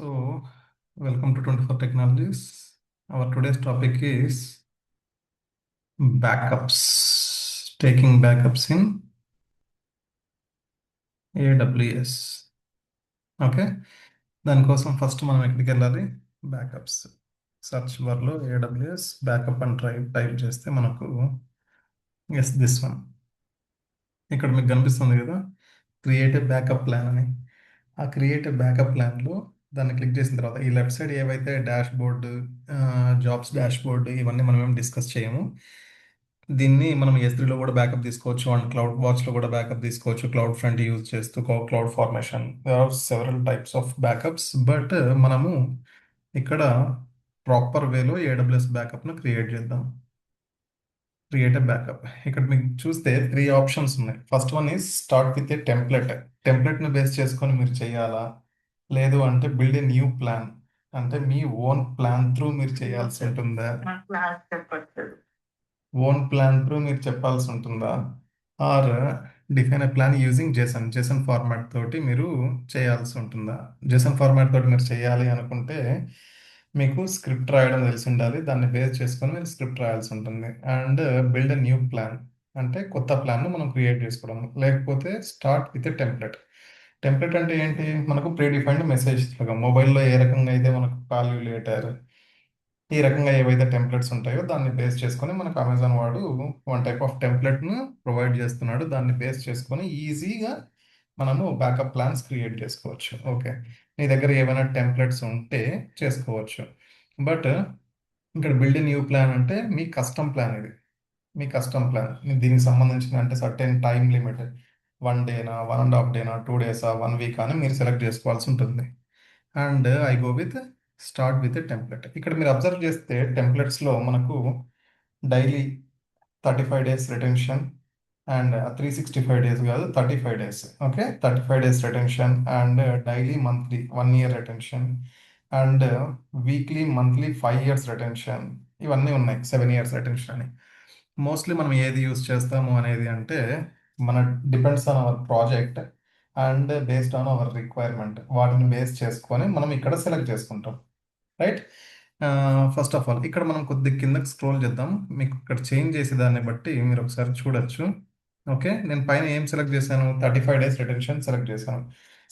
So, welcome to 24 Technologies. Our today's topic is backups, taking backups in AWS. Okay, దానికోసం first మనం ఎక్కడికి వెళ్ళాలి? Backups. Search బార్లో AWS backup అని type చేస్తే మనకు ఎస్ దిస్ వన్ ఇక్కడ మీకు కనిపిస్తుంది కదా, క్రియేట్ ఏ బ్యాకప్ ప్లాన్ అని. ఆ క్రియేట్ ఏ బ్యాకప్ ప్లాన్లో దాన్ని క్లిక్ చేసిన తర్వాత ఈ లెఫ్ట్ సైడ్ ఏవైతే dash board, jobs dash board ఇవన్నీ మనం ఏం డిస్కస్ చేయము. దీన్ని మనం S3లో కూడా బ్యాకప్ తీసుకోవచ్చు అండ్ క్లౌడ్ వాచ్లో కూడా బ్యాకప్ తీసుకోవచ్చు, క్లౌడ్ ఫ్రంట్ యూజ్ చేస్తూ cloud formation. There are several types of backups, but మనము ఇక్కడ ప్రాపర్ వేలో AWS బ్యాకప్ను క్రియేట్ చేద్దాం. Create a backup. ఇక్కడ మీకు చూస్తే 3 ఆప్షన్స్ ఉన్నాయి. First one is start with a template. టెంప్లెట్ని బేస్ చేసుకొని మీరు చేయాలా, లేదు అంటే బిల్డ్ ఏ న్యూ ప్లాన్, అంటే మీ ఓన్ ప్లాన్ త్రూ మీరు చేయాల్సి ఉంటుందా, ఓన్ ప్లాన్ త్రూ మీరు చెప్పాల్సి ఉంటుందా, or define a plan using JSON format తోటి మీరు చేయాల్సి ఉంటుందా. జేసన్ ఫార్మాట్ తోటి మీరు చేయాలి అనుకుంటే మీకు స్క్రిప్ట్ రాయడం తెలిసి ఉండాలి. దాన్ని బేస్ చేసుకొని మీరు స్క్రిప్ట్ రాయాల్సి ఉంటుంది. And build a new plan అంటే కొత్త ప్లాన్ను మనం క్రియేట్ చేసుకోవడం. లేకపోతే start with a template. Template అంటే ఏంటి? మనకు ప్రీ డిఫైన్డ్ మెసేజ్ లాగా మొబైల్లో ఏ రకంగా అయితే మనకు కాల్యులేటర్ ఈ రకంగా ఏవైతే టెంప్లెట్స్ ఉంటాయో దాన్ని బేస్ చేసుకొని మనకు అమెజాన్ వాడు వన్ టైప్ ఆఫ్ టెంప్లెట్ను ప్రొవైడ్ చేస్తున్నాడు. దాన్ని బేస్ చేసుకొని ఈజీగా మనము బ్యాకప్ ప్లాన్స్ క్రియేట్ చేసుకోవచ్చు. ఓకే, మీ దగ్గర ఏమైనా టెంప్లెట్స్ ఉంటే చేసుకోవచ్చు. బట్ ఇక్కడ బిల్డ్ న్యూ ప్లాన్ అంటే మీ కస్టమ్ ప్లాన్. ఇది మీ కస్టమ్ ప్లాన్. దీనికి సంబంధించిన అంటే సర్టెన్ టైం లిమిట్, 1 డేనా, 1.5 డేనా, 2 డేసా, 1 వీక్ అని మీరు సెలెక్ట్ చేసుకోవాల్సి ఉంటుంది. And I go with start with template. ఇక్కడ మీరు అబ్జర్వ్ చేస్తే టెంప్లెట్స్లో మనకు daily 35 days retention and 365 days కాదు, 35 days. Okay, 35 days retention and daily monthly 1 year retention and weekly monthly 5 years retention. ఇవన్నీ ఉన్నాయి, 7 years రిటెన్షన్ అని. మోస్ట్లీ మనం ఏది యూస్ చేస్తాము అనేది అంటే మన depends on our project and based on hour requirement. వాటిని బేస్ చేసుకొని మనం ఇక్కడ సెలెక్ట్ చేసుకుంటాం. రైట్. ఫస్ట్ ఆఫ్ ఆల్ ఇక్కడ మనం కొద్ది కిందకి స్క్రోల్ చేద్దాం. మీకు ఇక్కడ చేంజ్ చేసే దాన్ని బట్టి మీరు ఒకసారి చూడొచ్చు. ఓకే, నేను పైన ఏం సెలెక్ట్ చేశాను? 35 డేస్ రిటెన్షన్ సెలెక్ట్ చేశాను.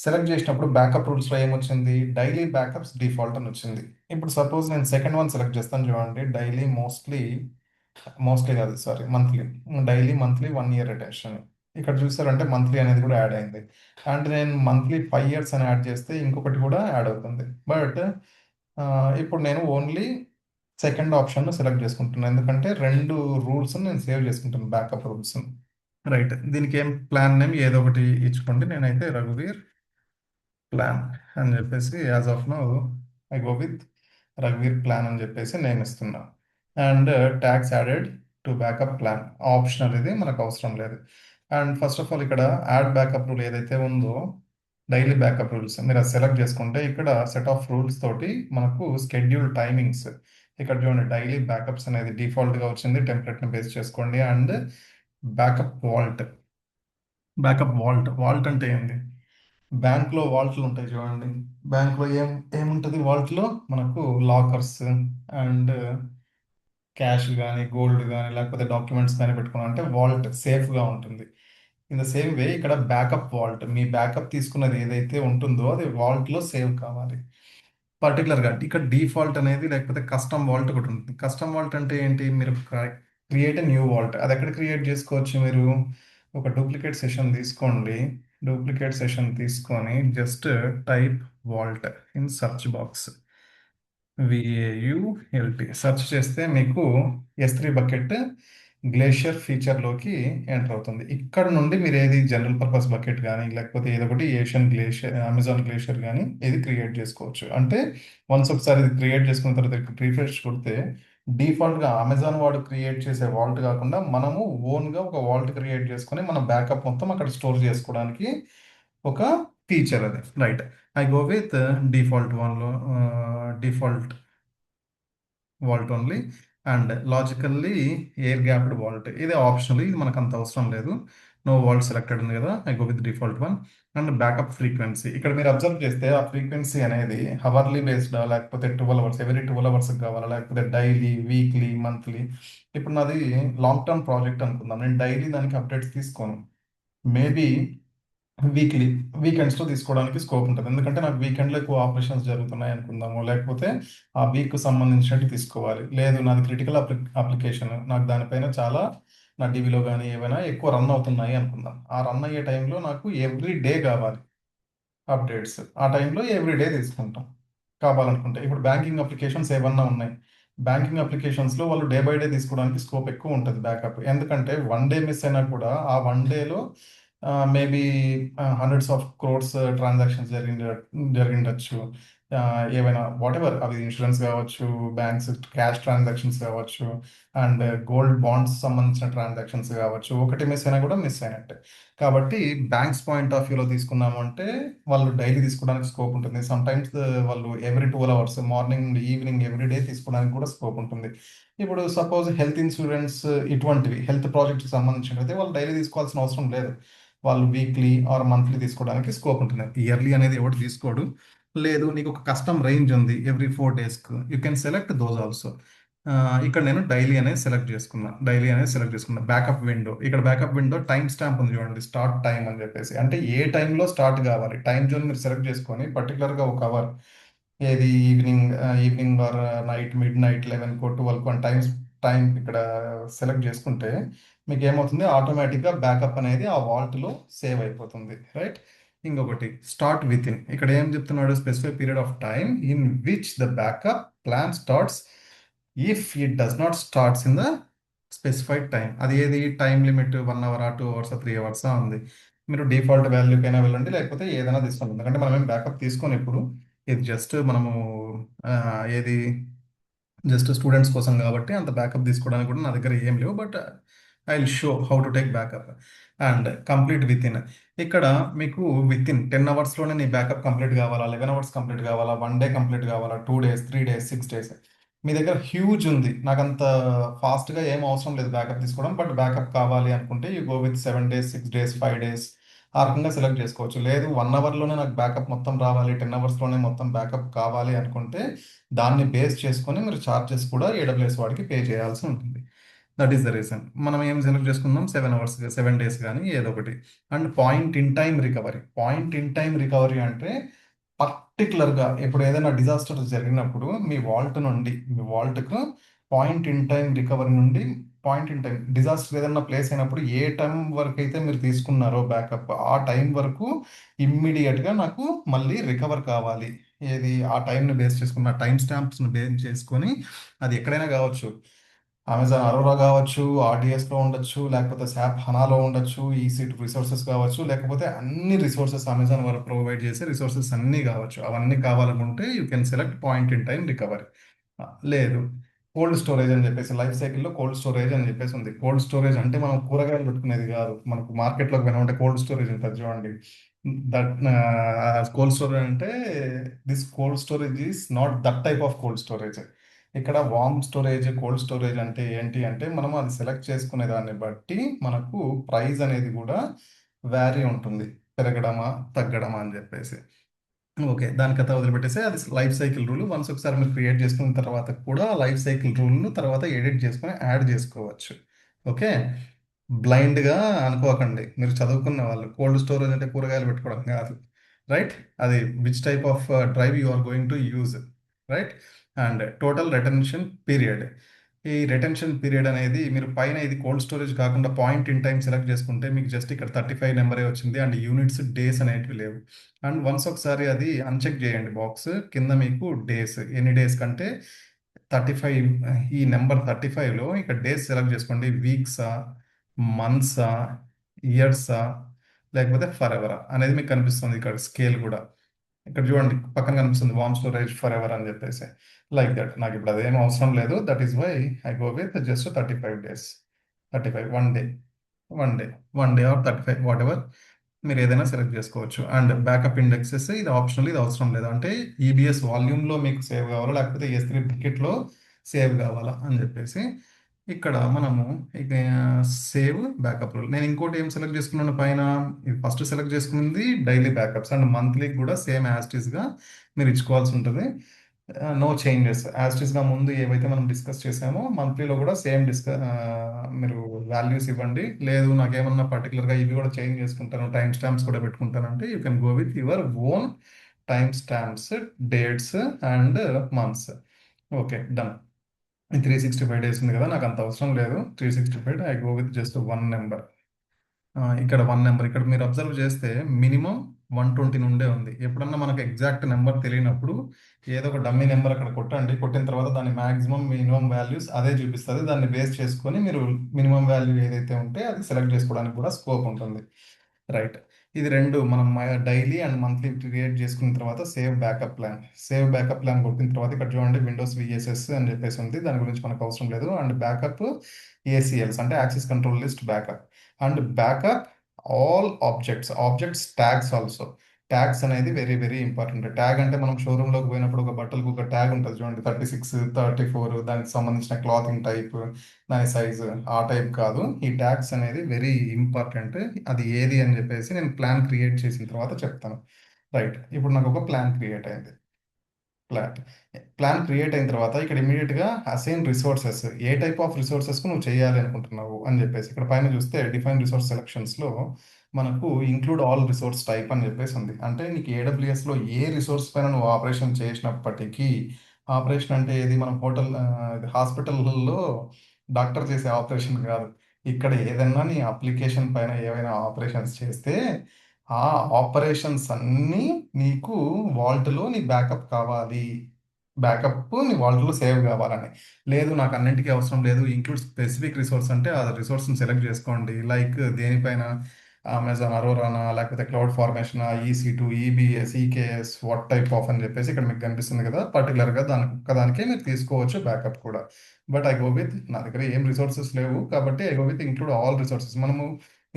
సెలెక్ట్ చేసినప్పుడు బ్యాకప్ రూల్స్లో ఏమొచ్చింది? డైలీ బ్యాకప్స్ డిఫాల్ట్ అని వచ్చింది. ఇప్పుడు సపోజ్ నేను సెకండ్ వన్ సెలెక్ట్ చేస్తాను, చూడండి. డైలీ మోస్ట్లీ కాదు, sorry, monthly. Daily monthly 1 year retention. ఇక్కడ చూసారంటే మంత్లీ అనేది కూడా యాడ్ అయింది. అండ్ నేను మంత్లీ 5 years అని యాడ్ చేస్తే ఇంకొకటి కూడా యాడ్ అవుతుంది. బట్ ఇప్పుడు నేను ఓన్లీ సెకండ్ ఆప్షన్ సెలెక్ట్ చేసుకుంటున్నాను, ఎందుకంటే 2 రూల్స్ నేను సేవ్ చేసుకుంటాను, బ్యాకప్ రూల్స్. రైట్. దీనికి ఏం ప్లాన్ నేమ్ ఏదో ఒకటి ఇచ్చుకోండి. నేనైతే రఘువీర్ ప్లాన్ అని చెప్పేసి as of now I go with రఘువీర్ ప్లాన్ అని చెప్పేసి నేమ్ ఇస్తున్నా. And tags added to backup plan optional, ఇది మనకు అవసరం లేదు. అండ్ ఫస్ట్ ఆఫ్ ఆల్ ఇక్కడ యాడ్ బ్యాకప్ రూల్ ఏదైతే ఉందో డైలీ బ్యాకప్ రూల్స్ మీరు అది సెలెక్ట్ చేసుకుంటే ఇక్కడ సెట్ ఆఫ్ రూల్స్ తోటి మనకు స్కెడ్యూల్ టైమింగ్స్ ఇక్కడ చూడండి. డైలీ బ్యాకప్స్ అనేది డిఫాల్ట్గా వచ్చింది, టెంప్లెట్ని బేస్ చేసుకోండి. And backup vault. వాల్ట్ అంటే ఏంది? బ్యాంక్లో వాల్ట్లు ఉంటాయి చూడండి. బ్యాంక్లో ఏముంటుంది వాల్ట్లో? మనకు లాకర్స్ అండ్ క్యాష్ కానీ, గోల్డ్ కానీ, లేకపోతే డాక్యుమెంట్స్ కానీ పెట్టుకున్నాం అంటే వాల్ట్ సేఫ్గా ఉంటుంది. ఇన్ ద సేమ్ వే ఇక్కడ బ్యాకప్ వాల్ట్, మీ బ్యాకప్ తీసుకున్నది ఏదైతే ఉంటుందో అది వాల్ట్లో సేవ్ కావాలి. పర్టికులర్గా ఇక్కడ డిఫాల్ట్ అనేది లేకపోతే కస్టమ్ వాల్ట్ ఒకటి ఉంటుంది. కస్టమ్ వాల్ట్ అంటే ఏంటి? మీరు క్రియేట్ న్యూ వాల్ట్. అది ఎక్కడ క్రియేట్ చేసుకోవచ్చు? మీరు ఒక డూప్లికేట్ సెషన్ తీసుకోండి. డూప్లికేట్ సెషన్ తీసుకొని just type vault in search box, VAULT search చేస్తే మీకు S3 బకెట్ గ్లేషియర్ ఫీచర్లోకి ఎంటర్ అవుతుంది. ఇక్కడ నుండి మీరు ఏది జనరల్ పర్పస్ బకెట్ కానీ లేకపోతే ఏదో ఒకటి ఏషియన్ గ్లేషియర్, అమెజాన్ గ్లేషియర్ కానీ ఇది క్రియేట్ చేసుకోవచ్చు. అంటే వన్స్ ఒకసారి ఇది క్రియేట్ చేసుకున్న తర్వాత రిఫ్రెష్ కొడితే డిఫాల్ట్గా అమెజాన్ వాడు క్రియేట్ చేసే వాల్ట్ కాకుండా మనము ఓన్గా ఒక వాల్ట్ క్రియేట్ చేసుకొని మన బ్యాకప్ మొత్తం అక్కడ స్టోర్ చేసుకోవడానికి ఒక ఫీచర్ అది. Right. I go with default vault only and logically air gapped vault. ఇది ఆప్షనల్, ఇది మనకు అంత అవసరం లేదు. నో వరల్డ్ సెలెక్టెడ్ ఉంది కదా, I go with default one. And backup frequency, ఇక్కడ మీరు అబ్జర్వ్ చేస్తే ఆ ఫ్రీక్వెన్సీ అనేది హవర్లీ బేస్డా, లేకపోతే 12 అవర్స్, ఎవరీ 12 అవర్స్ కావాలా, లేకపోతే డైలీ, వీక్లీ, మంత్లీ. ఇప్పుడు నాది లాంగ్ టర్మ్ ప్రాజెక్ట్ అనుకుందాం, నేను డైలీ దానికి అప్డేట్స్ తీసుకోను. మేబీ వీక్లీ, వీకెండ్స్లో తీసుకోవడానికి స్కోప్ ఉంటుంది, ఎందుకంటే నాకు వీకెండ్లో ఎక్కువ ఆపరేషన్స్ జరుగుతున్నాయి అనుకుందాము, లేకపోతే ఆ వీక్ సంబంధించినట్టు తీసుకోవాలి. లేదు నాది క్రిటికల్ అప్లికేషన్, నాకు దానిపైన చాలా నా టీవీలో కానీ ఏవైనా ఎక్కువ రన్ అవుతున్నాయి అనుకుందాం, ఆ రన్ అయ్యే టైంలో నాకు ఎవ్రీ డే కావాలి అప్డేట్స్, ఆ టైంలో ఎవ్రీడే తీసుకుంటాం కావాలనుకుంటే. ఇప్పుడు బ్యాంకింగ్ అప్లికేషన్స్ ఏమన్నా ఉన్నాయి, బ్యాంకింగ్ అప్లికేషన్స్లో వాళ్ళు డే బై డే తీసుకోవడానికి స్కోప్ ఎక్కువ ఉంటుంది బ్యాకప్, ఎందుకంటే వన్ డే మిస్ అయినా కూడా ఆ వన్ డేలో maybe hundreds of crores transactions జరిగిండొచ్చు. ఏవైనా వాట్ ఎవర్, అవి ఇన్సూరెన్స్ కావచ్చు, బ్యాంక్స్ క్యాష్ ట్రాన్సాక్షన్స్ కావచ్చు, అండ్ గోల్డ్ బాండ్స్ సంబంధించిన ట్రాన్సాక్షన్స్ కావచ్చు, ఒకటి మిస్ అయినా కూడా మిస్ అయినట్టే. కాబట్టి బ్యాంక్స్ పాయింట్ ఆఫ్ వ్యూలో తీసుకున్నాము అంటే వాళ్ళు డైలీ తీసుకోవడానికి స్కోప్ ఉంటుంది, సమ్ టైమ్స్ వాళ్ళు ఎవ్రీ 12 అవర్స్, మార్నింగ్ నుండి ఈవినింగ్ ఎవ్రీ డే తీసుకోవడానికి కూడా స్కోప్ ఉంటుంది. ఇప్పుడు సపోజ్ హెల్త్ ఇన్సూరెన్స్, ఇటువంటివి హెల్త్ ప్రాజెక్ట్కి సంబంధించినది వాళ్ళు డైలీ తీసుకోవాల్సిన అవసరం లేదు, వాళ్ళు వీక్లీ ఆర్ మంత్లీ తీసుకోవడానికి స్కోప్ ఉంటుంది. ఇయర్లీ అనేది ఎవరు తీసుకోడు. లేదు నీకు ఒక కస్టమ్ రేంజ్ ఉంది ఎవ్రీ 4 డేస్కి, you can select those also. ఇక్కడ నేను డైలీ అనేది సెలెక్ట్ చేసుకున్నా, డైలీ అనేది సెలెక్ట్ చేసుకున్నా. బ్యాకప్ విండో, ఇక్కడ బ్యాకప్ విండో టైం స్టాంప్ ఉంది చూడండి, స్టార్ట్ టైం అని చెప్పేసి, అంటే ఏ టైంలో స్టార్ట్ కావాలి, టైం జోన్ మీరు సెలెక్ట్ చేసుకొని పర్టికులర్గా ఒక అవర్, ఏది evening or night, midnight 11కో 12కో అని టైం ఇక్కడ సెలెక్ట్ చేసుకుంటే మీకు ఏమవుతుంది, ఆటోమేటిక్గా బ్యాకప్ అనేది ఆ వాల్ట్లో సేవ్ అయిపోతుంది, రైట్. ఇంకొకటి స్టార్ట్ విత్ ఇన్, ఇక్కడ ఏం చెప్తున్నాడు, specific period of time in which the backup plan starts if it does not starts in the specified time. అది ఏది time limit 1 hour, 2 hours, 3 hours ఉంది. మీరు డిఫాల్ట్ వాల్యూకైనా వెళ్ళండి, లేకపోతే ఏదైనా తీసుకోండి, ఎందుకంటే మనం ఏం బ్యాకప్ తీసుకొని ఇప్పుడు, ఇది జస్ట్ మనము ఆ, ఏది జస్ట్ స్టూడెంట్స్ కోసం కాబట్టి అంత బ్యాకప్ తీసుకోవడానికి కూడా నా దగ్గర ఏం లేవు, but I will show how to take backup. And complete with in, ఇక్కడ మీకు విత్ ఇన్ 10 అవర్స్లోనే నీ బ్యాకప్ కంప్లీట్ కావాలా, 11 అవర్స్ కంప్లీట్ కావాలా, వన్ డే కంప్లీట్ కావాలా, 2 డేస్, 3 డేస్, 6 డేస్. మీ దగ్గర హ్యూజ్ ఉంది, నాకు అంత ఫాస్ట్గా ఏం అవసరం లేదు బ్యాకప్ తీసుకోవడం, బట్ బ్యాకప్ కావాలి అనుకుంటే you go with 7 days, 6 days, 5 days, ఆ రకంగా సెలెక్ట్ చేసుకోవచ్చు. లేదు 1 అవర్లోనే నాకు బ్యాకప్ మొత్తం రావాలి, 10 అవర్స్లోనే మొత్తం బ్యాకప్ కావాలి అనుకుంటే దాన్ని బేస్ చేసుకొని మీరు ఛార్జెస్ కూడా ఏడబ్ల్యూఎస్ వాడికి పే చేయాల్సి ఉంటుంది. దట్ ఈస్ ద రీజన్ మనం ఏం సెలెక్ట్ చేసుకుందాం, 7 అవర్స్, 7 డేస్ కానీ ఏదో ఒకటి. And point in time recovery, point in time recovery అంటే పర్టికులర్గా ఇప్పుడు ఏదైనా డిజాస్టర్ జరిగినప్పుడు మీ వాల్ట్కు పాయింట్ ఇన్ టైం రికవరీ నుండి, పాయింట్ ఇన్ టైం డిజాస్టర్ ఏదైనా ప్లేస్ అయినప్పుడు ఏ టైం వరకు అయితే మీరు తీసుకున్నారో బ్యాకప్, ఆ టైం వరకు ఇమ్మీడియట్గా నాకు మళ్ళీ రికవర్ కావాలి. ఏది ఆ టైంని బేస్ చేసుకున్న టైం స్టాంప్స్ని బేస్ చేసుకొని, అది ఎక్కడైనా కావచ్చు, అమెజాన్ అరోరా కావచ్చు, ఆర్డిఎస్లో ఉండొచ్చు, లేకపోతే శాప్ హనాలో ఉండొచ్చు, ఈసీ2 రిసోర్సెస్ కావచ్చు, లేకపోతే అన్ని రిసోర్సెస్ అమెజాన్ వారు ప్రొవైడ్ చేసే రిసోర్సెస్ అన్నీ కావచ్చు, అవన్నీ కావాలనుకుంటే you can select point in time recovery. లేదు కోల్డ్ స్టోరేజ్ అని చెప్పేసి, లైఫ్ సైకిల్లో కోల్డ్ స్టోరేజ్ అని చెప్పేసి ఉంది. కోల్డ్ స్టోరేజ్ అంటే మనం కూరగాయలు పెట్టుకునేది కాదు, మనకు మార్కెట్లోకి పోయినామంటే కోల్డ్ స్టోరేజ్ ఉంటుంది చూడండి, దట్ కోల్డ్ స్టోరేజ్ అంటే, this cold storage is not that type of cold storage. ఇక్కడ వార్మ్ స్టోరేజ్, కోల్డ్ స్టోరేజ్ అంటే ఏంటి అంటే, మనం అది సెలెక్ట్ చేసుకునే దాన్ని బట్టి మనకు ప్రైస్ అనేది కూడా వ్యారీ ఉంటుంది, పెరగడమా తగ్గడమా అని చెప్పేసి. ఓకే, దాని కథ వదిలిపెట్టేసి అది లైఫ్ సైకిల్ రూల్. వన్స్ ఒకసారి మీరు క్రియేట్ చేసుకున్న తర్వాత కూడా లైఫ్ సైకిల్ రూల్ను తర్వాత ఎడిట్ చేసుకొని యాడ్ చేసుకోవచ్చు. ఓకే, బ్లైండ్గా అనుకోకండి, మీరు చదువుకున్న వాళ్ళు కోల్డ్ స్టోరేజ్ అంటే కూరగాయలు పెట్టుకోవడం కాదు, రైట్. అది which type of drive you are going to use, right. And total retention period, ఈ రెటెన్షన్ పీరియడ్ అనేది మీరు పైన ఇది కోల్డ్ స్టోరేజ్ కాకుండా పాయింట్ ఇన్ టైం సెలెక్ట్ చేసుకుంటే మీకు జస్ట్ ఇక్కడ 35 నెంబరే వచ్చింది, అండ్ యూనిట్స్, డేస్ అనేటివి లేవు. అండ్ వన్స్ ఒకసారి అది అన్చెక్ చేయండి బాక్స్ కింద, మీకు డేస్ ఎన్ని డేస్ కంటే 35, ఈ నెంబర్ 35లో ఇక్కడ డేస్ సెలెక్ట్ చేసుకోండి, వీక్సా, మంత్సా, ఇయర్సా, లేకపోతే ఫర్ ఎవరా అనేది మీకు కనిపిస్తుంది. ఇక్కడ స్కేల్ కూడా ఇక్కడ చూడండి పక్కన కనిపిస్తుంది, వామ్ స్టోరేజ్ ఫర్ ఎవర్ అని చెప్పేసి, లైక్ దట్. నాకు ఇప్పుడు అదేం అవసరం లేదు, that is why I go with just 35 days, 35, one day, one day or 35, whatever మీరు ఏదైనా సెలెక్ట్ చేసుకోవచ్చు. అండ్ బ్యాకప్ ఇండెక్సెస్ ఇది ఆప్షనల్, ఇది అవసరం లేదు, అంటే ఈబిఎస్ వాల్యూమ్లో మీకు సేవ్ కావాలా, లేకపోతే ఎస్3 బకెట్లో సేవ్ కావాలా అని చెప్పేసి. ఇక్కడ మనము ఇక సేవ్ బ్యాకప్ రూల్. నేను ఇంకోటి ఏం సెలెక్ట్ చేసుకున్నాను పైన, ఇది ఫస్ట్ సెలెక్ట్ చేసుకున్నది డైలీ బ్యాకప్స్ అండ్ మంత్లీకి కూడా సేమ్ యాస్టీస్గా మీరు ఇచ్చుకోవాల్సి ఉంటుంది. నో చేంజెస్, యాస్టీస్గా ముందు ఏవైతే మనం డిస్కస్ చేసామో మంత్లీలో కూడా సేమ్ మీరు వాల్యూస్ ఇవ్వండి. లేదు నాకేమన్నా పర్టికులర్గా ఇవి కూడా చేంజ్ చేసుకుంటాను, టైం స్టాంప్స్ కూడా పెట్టుకుంటానంటే you can go with your own time stamps, dates and months. Okay, done. 365 days ఉంది కదా, నాకు అంత అవసరం లేదు. 365, I go with just one number. ఇక్కడ వన్ నెంబర్, ఇక్కడ మీరు అబ్జర్వ్ చేస్తే మినిమం 120 నుండే ఉంది. ఎప్పుడన్నా మనకు ఎగ్జాక్ట్ నెంబర్ తెలియనప్పుడు ఏదో ఒక డమ్మీ నెంబర్ అక్కడ కొట్టండి. కొట్టిన తర్వాత దాని మాక్సిమం మినిమం వాల్యూస్ అదే చూపిస్తుంది. దాన్ని బేస్ చేసుకొని మీరు మినిమం వాల్యూ ఏదైతే ఉంటే అది సెలెక్ట్ చేసుకోవడానికి కూడా స్కోప్ ఉంటుంది. రైట్. ఇది రెండు మనం డైలీ అండ్ మంత్లీ క్రియేట్ చేసుకున్న తర్వాత save backup plan. Save backup plan కొట్టిన తర్వాత ఇక్కడ చూడండి విండోస్ విఎస్ఎస్ అని చెప్పేసి ఉంది. దాని గురించి మనకు అవసరం లేదు. అండ్ బ్యాకప్ ఏసీఎల్స్ అంటే access control list backup. And backup all objects, objects tags also. Tags అనేది వెరీ వెరీ ఇంపార్టెంట్. ట్యాగ్ అంటే మనం షోరూంలోకి పోయినప్పుడు ఒక బట్టలకు ఒక ట్యాగ్ ఉంటుంది చూడండి, 36, 34, దానికి సంబంధించిన క్లాతింగ్ టైప్, దాని సైజు, ఆ టైప్ కాదు. ఈ ట్యాగ్స్ అనేది వెరీ ఇంపార్టెంట్. అది ఏది అని చెప్పేసి నేను ప్లాన్ క్రియేట్ చేసిన తర్వాత చెప్తాను. రైట్, ఇప్పుడు నాకు ఒక ప్లాన్ క్రియేట్ అయింది. ప్లాన్ ప్లాన్ క్రియేట్ అయిన తర్వాత ఇక్కడ ఇమీడియట్గా అసైన్ రిసోర్సెస్, ఏ టైప్ ఆఫ్ రిసోర్సెస్కు నువ్వు చేయాలి అనుకుంటున్నావు అని చెప్పేసి ఇక్కడ పైన చూస్తే డిఫైన్ రిసోర్స్ సెలక్షన్స్లో మనకు ఇంక్లూడ్ ఆల్ రిసోర్స్ టైప్ అని చెప్పేసి ఉంది. అంటే నీకు ఏడబ్ల్యూఎస్లో ఏ రిసోర్స్ పైన నువ్వు ఆపరేషన్ చేసినప్పటికీ, ఆపరేషన్ అంటే ఏది, మనం హాస్పిటల్లో డాక్టర్ చేసే ఆపరేషన్ కాదు. ఇక్కడ ఏదైనా నీ అప్లికేషన్ పైన ఏవైనా ఆపరేషన్స్ చేస్తే ఆ ఆపరేషన్స్ అన్నీ నీకు వాల్ట్లో నీ బ్యాకప్ కావాలి, బ్యాకప్ నీ వాల్ట్లో సేవ్ కావాలని. లేదు నాకు అన్నింటికీ అవసరం లేదు, ఇంక్లూడ్ స్పెసిఫిక్ రిసోర్స్ అంటే ఆ రిసోర్స్ని సెలెక్ట్ చేసుకోండి. లైక్ దేనిపైన, అమెజాన్ అరోరానా, లేకపోతే cloud formation, EC two, EBS, EKS, what type of అని చెప్పేసి ఇక్కడ మీకు కనిపిస్తుంది కదా. పర్టికులర్గా దానికి ఒక్కదానికే మీరు తీసుకోవచ్చు బ్యాకప్ కూడా. బట్ ఐ గో విత్, నా దగ్గర ఏం రిసోర్సెస్ లేవు కాబట్టి I go with include all resources. మనము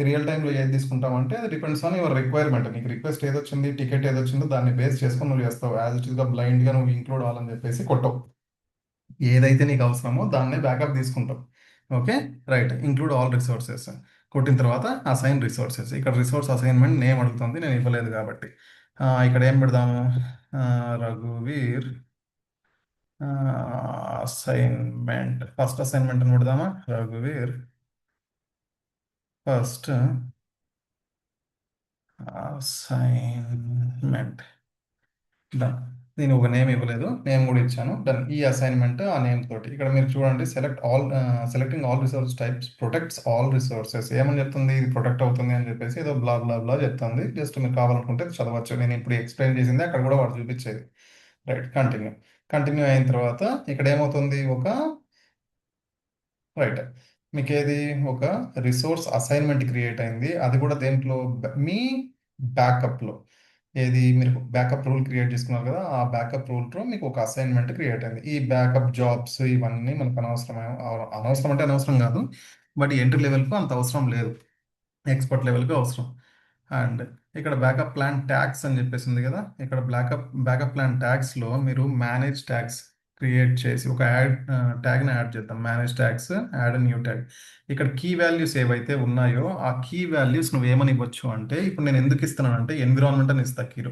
రియల్ టైంలో ఏది తీసుకుంటామంటే అది డిపెండ్స్ ఆన్ యువర్ రిక్వైర్మెంట్. నీకు రిక్వెస్ట్ ఏదొచ్చింది, టికెట్ ఏదొచ్చిందో దాన్ని బేస్ చేసుకొని నువ్వు చేస్తావు. యాజ్ ఇట్ ఈస్గా బ్లైండ్గా నువ్వు ఇంక్లూడ్ అవ్వాలని చెప్పేసి కొట్టవు. ఏదైతే నీకు అవసరమో దాన్నే బ్యాకప్ తీసుకుంటావు. Okay, right. Include all resources కొట్టిన తర్వాత అసైన్ రిసోర్సెస్. ఇక్కడ రిసోర్స్ అసైన్మెంట్ నేమ్ అడుగుతుంది, నేను ఇవ్వలేదు కాబట్టి. ఇక్కడ ఏం పెడదాము, రఘువీర్ అసైన్మెంట్, ఫస్ట్ అసైన్మెంట్ అని పెడదామా, రఘువీర్ ఫస్ట్ అసైన్మెంట్. డన్. నేను ఒక నేమ్ ఇవ్వలేదు, నేమ్ కూడా ఇచ్చాను. డన్. ఈ అసైన్మెంట్ ఆ నేమ్ తోటి ఇక్కడ మీరు చూడండి, selecting all resource types protects all resources. ఏమని చెప్తుంది, ఇది ప్రొటెక్ట్ అవుతుంది అని చెప్పేసి ఏదో బ్లా బ్లా బ్లా చెప్తుంది. జస్ట్ మీరు కావాలనుకుంటే చదవచ్చు. నేను ఇప్పుడు ఎక్స్ప్లెయిన్ చేసింది అక్కడ కూడా వాడు చూపించేది. Right, continue. కంటిన్యూ అయిన తర్వాత ఇక్కడ ఏమవుతుంది, ఒక రైట్, మీకు ఏది, ఒక రిసోర్స్ అసైన్మెంట్ క్రియేట్ అయింది. అది కూడా దేంట్లో, మీ బ్యాకప్లో. ఏది, మీరు బ్యాకప్ రూల్ క్రియేట్ చేసుకున్నారు కదా, ఆ బ్యాకప్ రూల్తో మీకు ఒక అసైన్మెంట్ క్రియేట్ అయింది. ఈ బ్యాకప్ జాబ్స్ ఇవన్నీ మనకు అనవసరం అంటే అనవసరం కాదు, బట్ ఎంట్రీ లెవెల్కు అంత అవసరం లేదు, ఎక్స్పర్ట్ లెవెల్కి అవసరం. అండ్ ఇక్కడ బ్యాకప్ ప్లాన్ ట్యాగ్స్ అని చెప్పేసి ఉంది కదా, ఇక్కడ బ్యాకప్ ప్లాన్ ట్యాగ్స్లో మీరు మేనేజ్ ట్యాగ్స్ క్రియేట్ చేసి ఒక ట్యాగ్ని యాడ్ చేద్దాం. Manage tags, add new tag. ఇక్కడ కీ వాల్యూస్ ఏవైతే ఉన్నాయో ఆ కీ వాల్యూస్ నువ్వు ఏమని ఇవ్వచ్చు అంటే, ఇప్పుడు నేను ఎందుకు ఇస్తున్నాను అంటే ఎన్విరాన్మెంట్ అని ఇస్తా కీరు.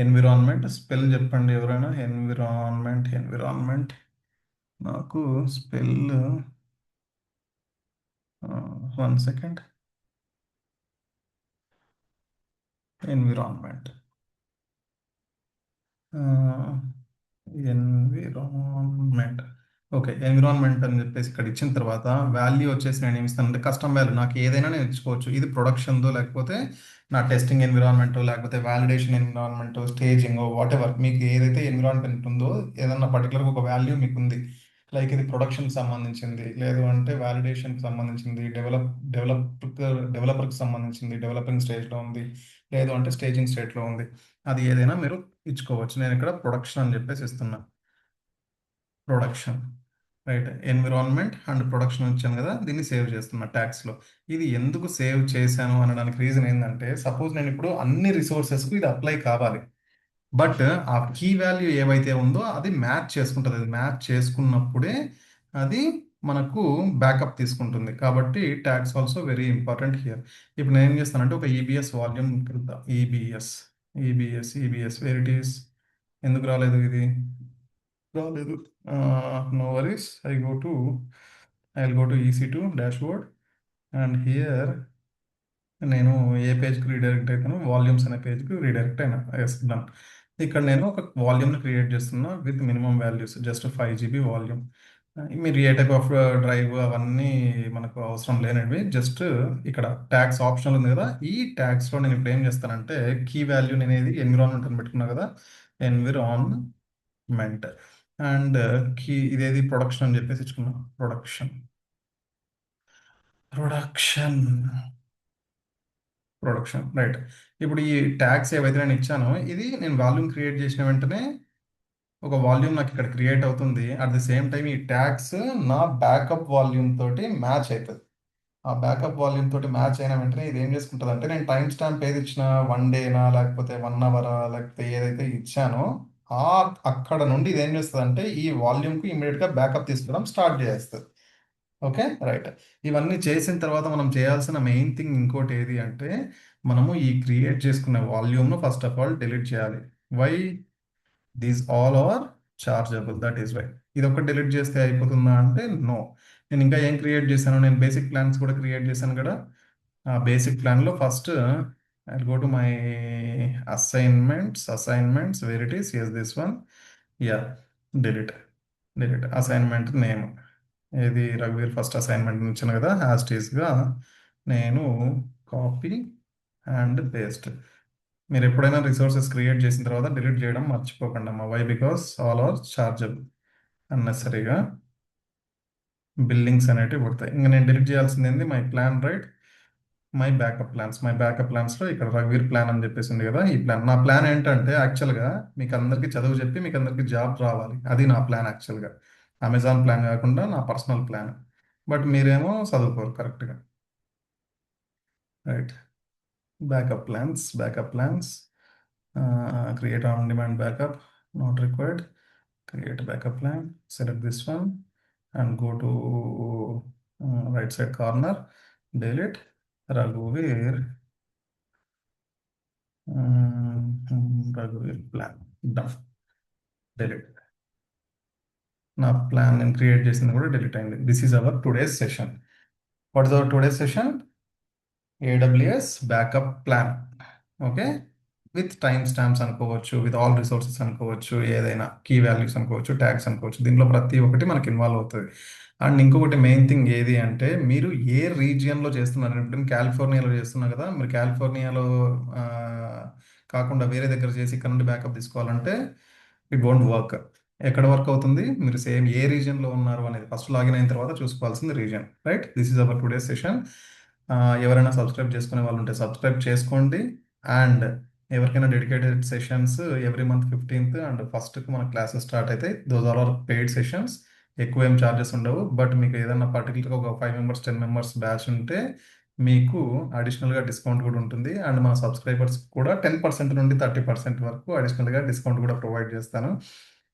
ఎన్విరాన్మెంట్ స్పెల్ చెప్పండి ఎవరైనా, ఎన్విరాన్మెంట్ నాకు spell, 1 second, environment, environment. Okay, environment అని చెప్పేసి ఇక్కడ ఇచ్చిన తర్వాత వాల్యూ వచ్చేసి నేను ఏమి ఇస్తానంటే కస్టమ్ వాల్యూ. నాకు ఏదైనా నేను ఇచ్చుకోవచ్చు. ఇది ప్రొడక్షన్తో, లేకపోతే నా టెస్టింగ్ ఎన్విరాన్మెంట్, లేకపోతే validation environment, staging, what ever మీకు ఏదైతే ఎన్విరాన్మెంట్ ఉందో, ఏదన్నా పర్టికులర్గా ఒక వాల్యూ మీకు ఉంది. లైక్ ఇది ప్రొడక్షన్కి సంబంధించింది, లేదు అంటే వ్యాలిడేషన్కి సంబంధించింది, డెవలపర్కి సంబంధించింది, డెవలపింగ్ స్టేజ్లో ఉంది, లేదు అంటే స్టేజింగ్ స్టేట్లో ఉంది. అది ఏదైనా మీరు ఇచ్చుకోవచ్చు. నేను ఇక్కడ ప్రొడక్షన్ అని చెప్పేసి ఇస్తున్నా. Production, right. Environment and production ఇచ్చాను కదా, దీన్ని సేవ్ చేస్తున్నా ట్యాక్స్లో. ఇది ఎందుకు సేవ్ చేశాను అనడానికి రీజన్ ఏంటంటే, సపోజ్ నేను ఇప్పుడు అన్ని రిసోర్సెస్కు ఇది అప్లై కావాలి, బట్ ఆ కీ వాల్యూ ఏవైతే ఉందో అది మ్యాచ్ చేసుకుంటుంది. అది మ్యాచ్ చేసుకున్నప్పుడే అది మనకు బ్యాకప్ తీసుకుంటుంది. కాబట్టి tags also very important here. ఇప్పుడు నేను ఏం చేస్తానంటే ఒక ఈబిఎస్ వాల్యూమ్ వెళ్తా. EBS where it is. ఎందుకు రాలేదు ఇది? రాలేదు. No worries. I go to EC2 dashboard and here నేను ఏ పేజ్కి రీడైరెక్ట్ అవుతాను? వాల్యూమ్స్ అనే పేజ్కి రీడైరెక్ట్ అయినా. Yes, done. ఇక్కడ నేను ఒక వాల్యూమ్ని క్రియేట్ చేస్తున్నా with minimum values just 5 GB volume. మీరు ఏ టైప్ ఆఫ్ డ్రైవ్ అవన్నీ మనకు అవసరం లేనివి. జస్ట్ ఇక్కడ ట్యాగ్స్ ఆప్షన్ ఉంది కదా, ఈ ట్యాగ్స్లో నేను ఇప్పుడు ఏం చేస్తానంటే కీ వాల్యూ అనేది ఎన్విరాన్మెంట్ అని పెట్టుకున్నా కదా, ఎన్విరాన్మెంట్ అండ్ కీ ఇదేది ప్రొడక్షన్ అని చెప్పేసి ఇచ్చుకున్నా. Production production right. ఇప్పుడు ఈ ట్యాగ్స్ ఏవైతే నేను ఇచ్చానో ఇది నేను వాల్యూమ్ క్రియేట్ చేసిన వెంటనే ఒక వాల్యూమ్ నాకు ఇక్కడ క్రియేట్ అవుతుంది. అట్ ది సేమ్ టైం ఈ ట్యాగ్స్ నా బ్యాకప్ వాల్యూమ్ తోటి మ్యాచ్ అవుతుంది. ఆ బ్యాకప్ వాల్యూమ్ తోటి మ్యాచ్ అయిన వెంటనే ఇది ఏం చేసుకుంటుంది అంటే నేను టైం స్టాంప్ ఏది ఇచ్చిన 1 డేనా లేకపోతే 1 అవరా లేకపోతే ఏదైతే ఇచ్చానో ఆ అక్కడ నుండి ఇది ఏం చేస్తుంది అంటే ఈ వాల్యూమ్కి ఇమీడియట్గా బ్యాకప్ తీసుకోవడం స్టార్ట్ చేస్తుంది. Okay, right. ఇవన్నీ చేసిన తర్వాత మనం చేయాల్సిన మెయిన్ థింగ్ ఇంకోటి ఏది అంటే మనము ఈ క్రియేట్ చేసుకున్న వాల్యూమ్ను ఫస్ట్ ఆఫ్ ఆల్ డిలీట్ చేయాలి. Why? These all are chargeable, that is why. ఇది ఒకటి డిలీట్ చేస్తే అయిపోతుందా అంటే నో. నేను ఇంకా ఏం క్రియేట్ చేశాను? నేను బేసిక్ ప్లాన్స్ కూడా క్రియేట్ చేశాను కదా. ఆ బేసిక్ ప్లాన్లో first I go to my assignments where it is. Yes, this one. Ya, delete. Assignment name ఏది? రఘువీర్ ఫస్ట్ అసైన్మెంట్ ఇచ్చాను కదా, గా నేను కాపీ అండ్ పేస్ట్. మీరు ఎప్పుడైనా రిసోర్సెస్ క్రియేట్ చేసిన తర్వాత డిలీట్ చేయడం మర్చిపోకండి అమ్మా. Why? Because all are chargeable. అన్నెసరీగా బిల్లింగ్స్ అనేటివి పుడతాయి. ఇంకా నేను డిలీట్ చేయాల్సింది ఏంది? My plan, right. My backup ప్లాన్స్లో ఇక్కడ రఘువీర్ ప్లాన్ అని చెప్పేసి ఉంది కదా, ఈ ప్లాన్. నా ప్లాన్ ఏంటంటే యాక్చువల్గా మీకు అందరికీ చదువు చెప్పి మీకు అందరికీ జాబ్ రావాలి. అది నా ప్లాన్ యాక్చువల్గా. అమెజాన్ ప్లాన్ కాకుండా నా పర్సనల్ ప్లాన్. బట్ మీరేమో చదువుకోరు కరెక్ట్గా. Right. Backup plans. Create on demand backup, not required. Create a backup plan. Select this one and go to right side corner. Delete Raghuveer. Raghuveer plan. Done. Delete. నా plan నేను create చేసింది కూడా delete అయింది. This is hour today's session. What is our today's session? AWS backup plan. Okay, with time stamps అనుకోవచ్చు, with all resources అనుకోవచ్చు, ఏదైనా key values అనుకోవచ్చు, tags అనుకోవచ్చు. దీనిలో ప్రతి ఒక్కటి మనకి ఇన్వాల్వ్ అవుతుంది. అండ్ ఇంకొకటి మెయిన్ థింగ్ ఏది అంటే మీరు ఏ రీజియన్లో చేస్తున్నారు? ఇప్పుడు నేను కాలిఫోర్నియాలో చేస్తున్నా కదా, మీరు కాలిఫోర్నియాలో కాకుండా వేరే దగ్గర చేసి ఇక్కడ నుండి బ్యాకప్ తీసుకోవాలంటే ఇట్ వోంట్ వర్క్. ఎక్కడ వర్క్ అవుతుంది? మీరు సేమ్ ఏ రీజియన్లో ఉన్నారు అనేది ఫస్ట్ లాగిన్ అయిన తర్వాత చూసుకోవాల్సింది region. Right. This is our today session. ఎవరైనా సబ్స్క్రైబ్ చేసుకునే వాళ్ళు ఉంటే సబ్స్క్రైబ్ చేసుకోండి. అండ్ ఎవరికైనా dedicated sessions every month 15th and ఫస్ట్కి మన క్లాసెస్ స్టార్ట్ అవుతాయి. Those are paid sessions. ఎక్కువ ఏం ఛార్జెస్ ఉండవు. బట్ మీకు ఏదైనా పర్టికులర్గా ఒక 5 మెంబర్స్ 10 మెంబర్స్ బ్యాచ్ ఉంటే మీకు అడిషనల్గా డిస్కౌంట్ కూడా ఉంటుంది. అండ్ మన సబ్స్క్రైబర్స్ కూడా 10% నుండి 30% వరకు అడిషనల్గా డిస్కౌంట్ కూడా ప్రొవైడ్ చేస్తాను.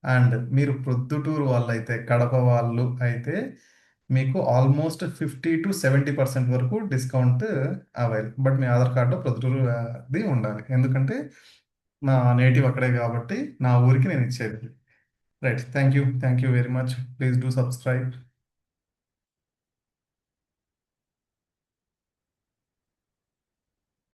అండ్ మీరు ప్రొద్దుటూరు వాళ్ళు అయితే, కడప వాళ్ళు అయితే మీకు ఆల్మోస్ట్ 50 to 70% వరకు discount available. But me Aadhaar card Proddatur అది ఉండాలి. ఎందుకంటే నా నేటివ్ అక్కడే కాబట్టి నా ఊరికి నేను ఇచ్చేది. Right. Thank you very much. Please do subscribe.